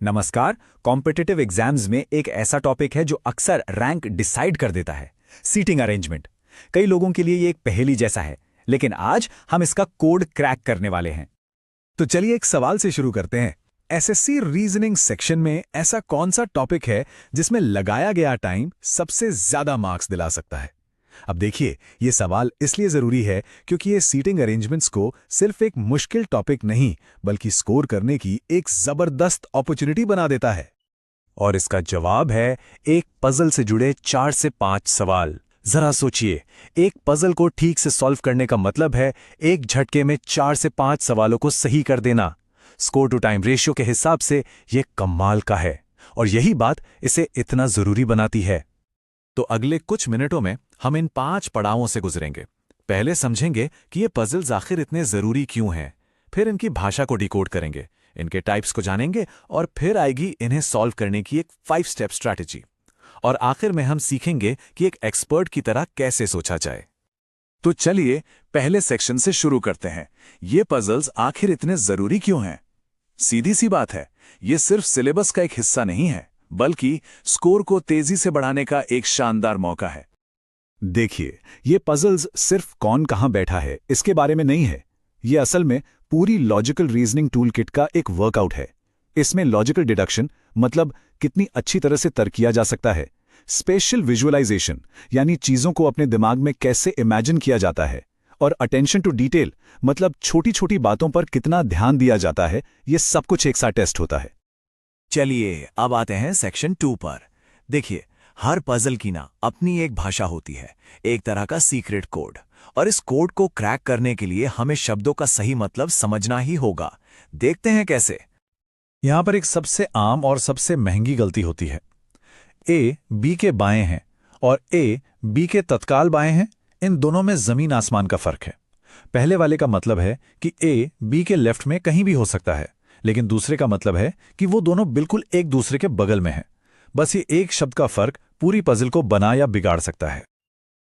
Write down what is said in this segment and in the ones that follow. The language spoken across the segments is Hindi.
नमस्कार। कॉम्पिटिटिव एग्जाम्स में एक ऐसा टॉपिक है जो अक्सर रैंक डिसाइड कर देता है, सीटिंग अरेंजमेंट। कई लोगों के लिए ये एक पहेली जैसा है, लेकिन आज हम इसका कोड क्रैक करने वाले हैं। तो चलिए एक सवाल से शुरू करते हैं। एसएससी रीजनिंग सेक्शन में ऐसा कौन सा टॉपिक है जिसमें लगाया गया टाइम सबसे ज्यादा मार्क्स दिला सकता है? अब देखिए, ये सवाल इसलिए जरूरी है क्योंकि ये सीटिंग अरेंजमेंट्स को सिर्फ एक मुश्किल टॉपिक नहीं बल्कि स्कोर करने की एक जबरदस्त अपॉर्चुनिटी बना देता है। और इसका जवाब है एक पजल से जुड़े 4 से 5 सवाल। जरा सोचिए, एक पजल को ठीक से सॉल्व करने का मतलब है एक झटके में 4 से 5 सवालों को सही कर देना। स्कोर टू टाइम रेशियो के हिसाब से यह कमाल का है, और यही बात इसे इतना जरूरी बनाती है। तो अगले कुछ मिनटों में हम इन 5 पड़ावों से गुजरेंगे। पहले समझेंगे कि ये पजल्स आखिर इतने जरूरी क्यों हैं, फिर इनकी भाषा को डिकोड करेंगे, इनके टाइप्स को जानेंगे, और फिर आएगी इन्हें सॉल्व करने की एक 5 स्टेप स्ट्रैटेजी। और आखिर में हम सीखेंगे कि एक एक्सपर्ट की तरह कैसे सोचा जाए। तो चलिए पहले सेक्शन से शुरू करते हैं। ये पजल्स आखिर इतने जरूरी क्यों हैं? सीधी सी बात है, ये सिर्फ सिलेबस का एक हिस्सा नहीं है, बल्कि स्कोर को तेजी से बढ़ाने का एक शानदार मौका है। देखिए, ये पजल्स सिर्फ कौन कहां बैठा है इसके बारे में नहीं है। ये असल में पूरी लॉजिकल रीजनिंग टूल किट का एक वर्कआउट है। इसमें लॉजिकल डिडक्शन, मतलब कितनी अच्छी तरह से तर्क किया जा सकता है, स्पेशल विजुअलाइजेशन यानी चीजों को अपने दिमाग में कैसे इमेजिन किया जाता है, और अटेंशन टू डिटेल मतलब छोटी छोटी बातों पर कितना ध्यान दिया जाता है, ये सब कुछ एक साथ टेस्ट होता है। चलिए अब आते हैं सेक्शन 2 पर। देखिए, हर पजल की ना अपनी एक भाषा होती है, एक तरह का सीक्रेट कोड, और इस कोड को क्रैक करने के लिए हमें शब्दों का सही मतलब समझना ही होगा। देखते हैं कैसे। यहां पर एक सबसे आम और सबसे महंगी गलती होती है। ए बी के बाएं हैं और ए बी के तत्काल बाएं हैं। इन दोनों में जमीन आसमान का फर्क है। पहले वाले का मतलब है कि ए बी के लेफ्ट में कहीं भी हो सकता है, लेकिन दूसरे का मतलब है कि वो दोनों बिल्कुल एक दूसरे के बगल में हैं। बस ये एक शब्द का फर्क पूरी पजल को बना या बिगाड़ सकता है।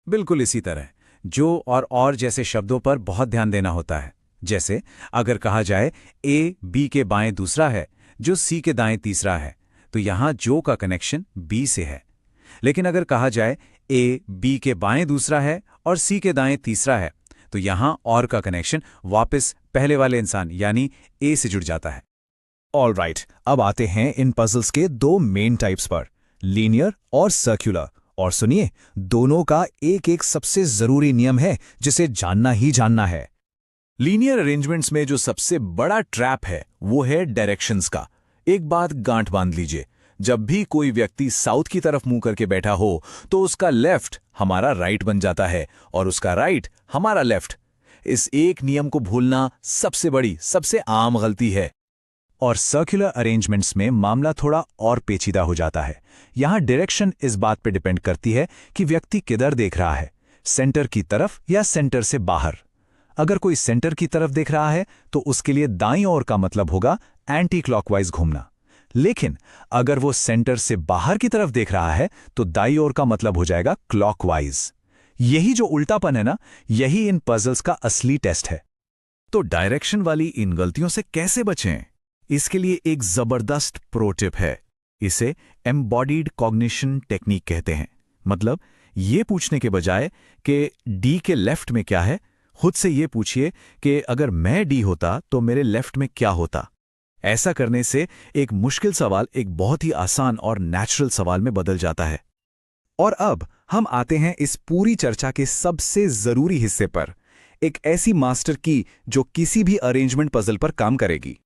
बिल्कुल इसी तरह जो और जैसे शब्दों पर बहुत ध्यान देना होता है। जैसे अगर कहा जाए ए बी के बाएं दूसरा है, जो सी के दाएं तीसरा है, तो यहां जो का कनेक्शन बी से है। लेकिन अगर कहा जाए ए बी के बाएं दूसरा है और सी के दाएं तीसरा है, तो यहां और का कनेक्शन वापस पहले वाले इंसान यानी ए से जुड़ जाता है। ऑलराइट, अब आते हैं इन पजल्स के 2 मेन टाइप्स पर, लीनियर और सर्कुलर। और सुनिए, दोनों का एक एक सबसे जरूरी नियम है जिसे जानना ही जानना है। लीनियर अरेंजमेंट्स में जो सबसे बड़ा ट्रैप है वो है डायरेक्शंस का। एक बात गांठ बांध लीजिए, जब भी कोई व्यक्ति साउथ की तरफ मुंह करके बैठा हो तो उसका लेफ्ट हमारा राइट बन जाता है और उसका राइट हमारा लेफ्ट। इस एक नियम को भूलना सबसे बड़ी, सबसे आम गलती है। और सर्कुलर अरेंजमेंट्स में मामला थोड़ा और पेचीदा हो जाता है। यहां डायरेक्शन इस बात पर डिपेंड करती है कि व्यक्ति किधर देख रहा है, सेंटर की तरफ या सेंटर से बाहर। अगर कोई सेंटर की तरफ देख रहा है तो उसके लिए दाईं ओर का मतलब होगा एंटी क्लॉकवाइज घूमना। लेकिन अगर वो सेंटर से बाहर की तरफ देख रहा है तो दाईं ओर का मतलब हो जाएगा क्लॉकवाइज। यही जो उल्टापन है ना, यही इन पजल्स का असली टेस्ट है। तो डायरेक्शन वाली इन गलतियों से कैसे बचें? इसके लिए एक जबरदस्त प्रो टिप है। इसे एम्बॉडीड कॉग्निशन टेक्निक कहते हैं। मतलब ये पूछने के बजाय कि डी के लेफ्ट में क्या है, खुद से ये पूछिए कि अगर मैं डी होता तो मेरे लेफ्ट में क्या होता। ऐसा करने से एक मुश्किल सवाल एक बहुत ही आसान और नेचुरल सवाल में बदल जाता है। और अब हम आते हैं इस पूरी चर्चा के सबसे जरूरी हिस्से पर, एक ऐसी मास्टर की जो किसी भी अरेंजमेंट पजल पर काम करेगी।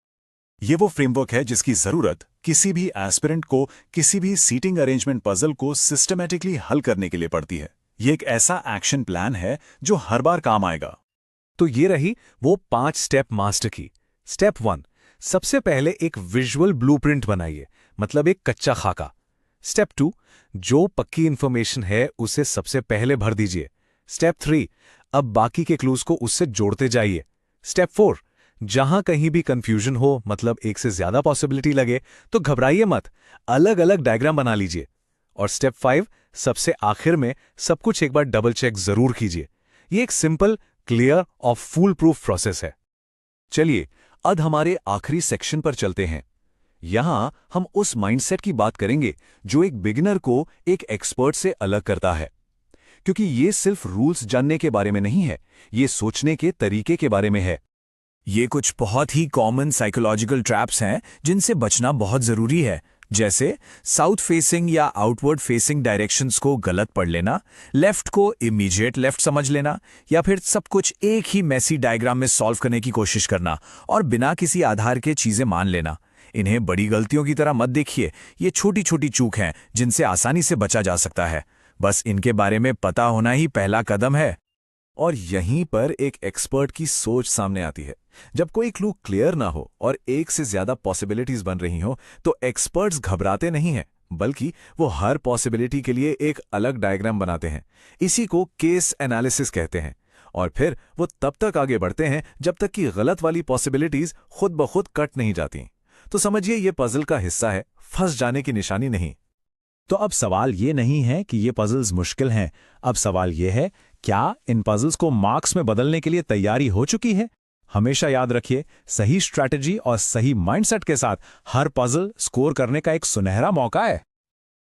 ये वो फ्रेमवर्क है जिसकी जरूरत किसी भी एस्पिरेंट को किसी भी सीटिंग अरेंजमेंट पजल को सिस्टमैटिकली हल करने के लिए पड़ती है। ये एक ऐसा एक्शन प्लान है जो हर बार काम आएगा। तो ये रही वो 5 स्टेप मास्टर की। स्टेप 1, सबसे पहले एक विजुअल ब्लूप्रिंट बनाइए, मतलब एक कच्चा खाका। स्टेप 2, जो पक्की इंफॉर्मेशन है उसे सबसे पहले भर दीजिए। स्टेप 3, अब बाकी के क्लूज को उससे जोड़ते जाइए। स्टेप 4, जहां कहीं भी कंफ्यूजन हो, मतलब एक से ज्यादा पॉसिबिलिटी लगे, तो घबराइए मत, अलग अलग डायग्राम बना लीजिए। और स्टेप 5, सबसे आखिर में सब कुछ एक बार डबल चेक जरूर कीजिए। ये एक सिंपल, क्लियर और फूल प्रूफ प्रोसेस है। चलिए अब हमारे आखिरी सेक्शन पर चलते हैं। यहां हम उस माइंडसेट की बात करेंगे जो एक बिगिनर को एक एक्सपर्ट से अलग करता है, क्योंकि ये सिर्फ रूल्स जानने के बारे में नहीं है, ये सोचने के तरीके के बारे में है। ये कुछ बहुत ही कॉमन साइकोलॉजिकल ट्रैप्स हैं जिनसे बचना बहुत जरूरी है, जैसे साउथ फेसिंग या आउटवर्ड फेसिंग डायरेक्शंस को गलत पढ़ लेना, लेफ्ट को इमीडिएट लेफ्ट समझ लेना, या फिर सब कुछ एक ही मैसी डायग्राम में सॉल्व करने की कोशिश करना और बिना किसी आधार के चीजें मान लेना। इन्हें बड़ी गलतियों की तरह मत देखिए, ये छोटी छोटी चूक हैं जिनसे आसानी से बचा जा सकता है। बस इनके बारे में पता होना ही पहला कदम है। और यहीं पर एक एक्सपर्ट की सोच सामने आती है। जब कोई क्लू क्लियर ना हो और एक से ज्यादा पॉसिबिलिटीज बन रही हो, तो एक्सपर्ट्स घबराते नहीं हैं, बल्कि वो हर पॉसिबिलिटी के लिए एक अलग डायग्राम बनाते हैं। इसी को केस एनालिसिस कहते हैं। और फिर वो तब तक आगे बढ़ते हैं जब तक कि गलत वाली पॉसिबिलिटीज खुद ब खुद कट नहीं जाती। तो समझिए, ये पजल का हिस्सा है, फंस जाने की निशानी नहीं। तो अब सवाल ये नहीं है कि ये पजल्स मुश्किल हैं, अब सवाल ये है, क्या इन पजल्स को मार्क्स में बदलने के लिए तैयारी हो चुकी है? हमेशा याद रखिए, सही स्ट्रैटेजी और सही माइंडसेट के साथ हर पजल स्कोर करने का एक सुनहरा मौका है।